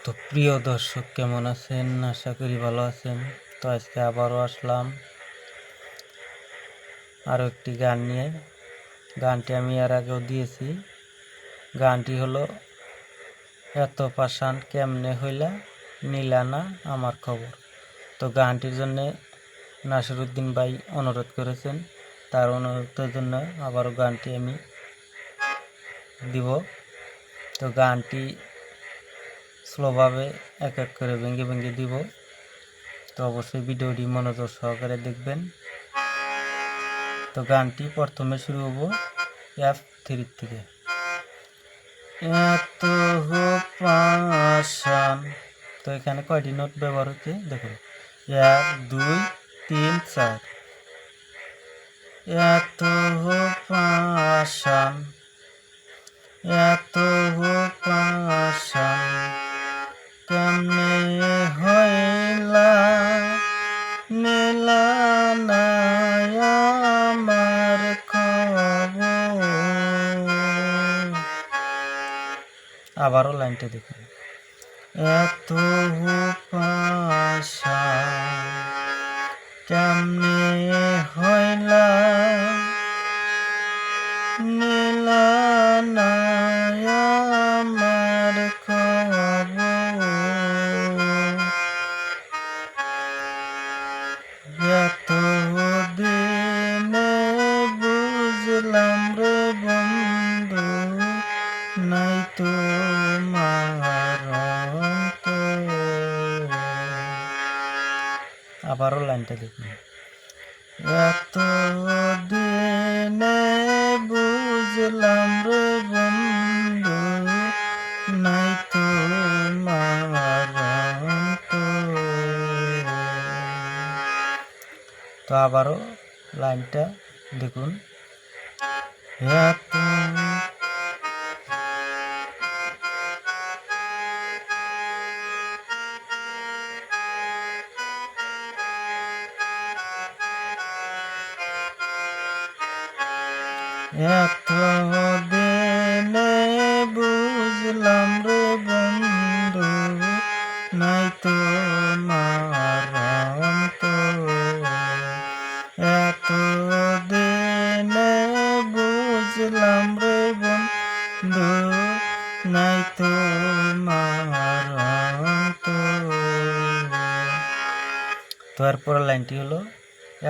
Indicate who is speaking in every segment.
Speaker 1: তো প্রিয় দর্শক, কেমন আছেন? আশা করি ভালো আছেন। তো আজকে আবারও আসলাম আরও একটি গান নিয়ে। গানটি আমি এর আগেও দিয়েছি। গানটি হলো এত পাষাণ কেমনে হইলা নিলা না আমার খবর। তো গানটির জন্য নাসিরুদ্দিন ভাই অনুরোধ করেছেন, তার অনুরোধের জন্য আবারও গানটি আমি দিব। তো গানটি স্লোভাবে এক এক করে ভেঙে ভেঙে দিব। তো অবশ্যই ভিডিওটি মনোযোগ সহকারে দেখবেন। তো গানটি প্রথমে শুরু হব F3 থেকে। এত পাষাণ, তো এখানে কয়টি নোট ব্যবহার হচ্ছে দেখুন, 1 2 3 4। এত পাষাণ, এত পাষাণ কেমনে হইলা নিলা না আমার খবর। আবারও লাইনটা দেখুন, এত পাষাণ কেমনে হইলা নিলা না আমার খবর। এত দিনে বুঝলাম রে বন্ধু, নাই তোমার অন্তর। আবারও লাইনটা দেখুন, এত দিনে বুঝলাম রে বন্ধু, নাই তোমার অন্তর। তো আবারও লাইনটা দেখুন, এত এত দিনে বুঝলাম রে বন্ধু, নাই তোমার অন্তর। এত দিনে বুঝলাম রে বন্ধু, নাই তোমার অন্তর। তো এরপরের লাইনটি হলো,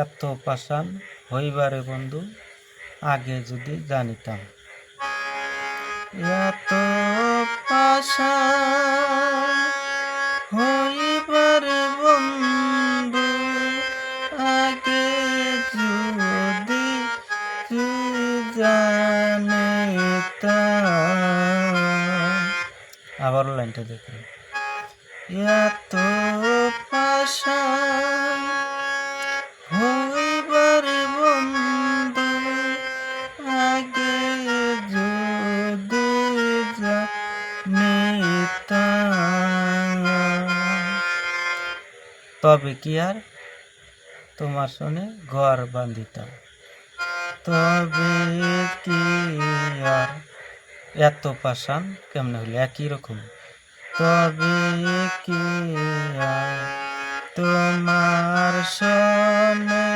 Speaker 1: এত পাষাণ হইবারে বন্ধু আগে যদি জানিতাম। এত পাষাণ হইবারে বন্ধু আগে যদি জানিতাম। আবারও লাইনটা দেখুন, এত পাষাণ হইবারে বন্ধু আগে যদি জানিতাম, তবে কি আর তোমার সনে ঘর বান্ধিতাম। তবে কি আর, এত পাষাণ কেমনে হইলে একই রকম। তবে কি আর তোমার সনে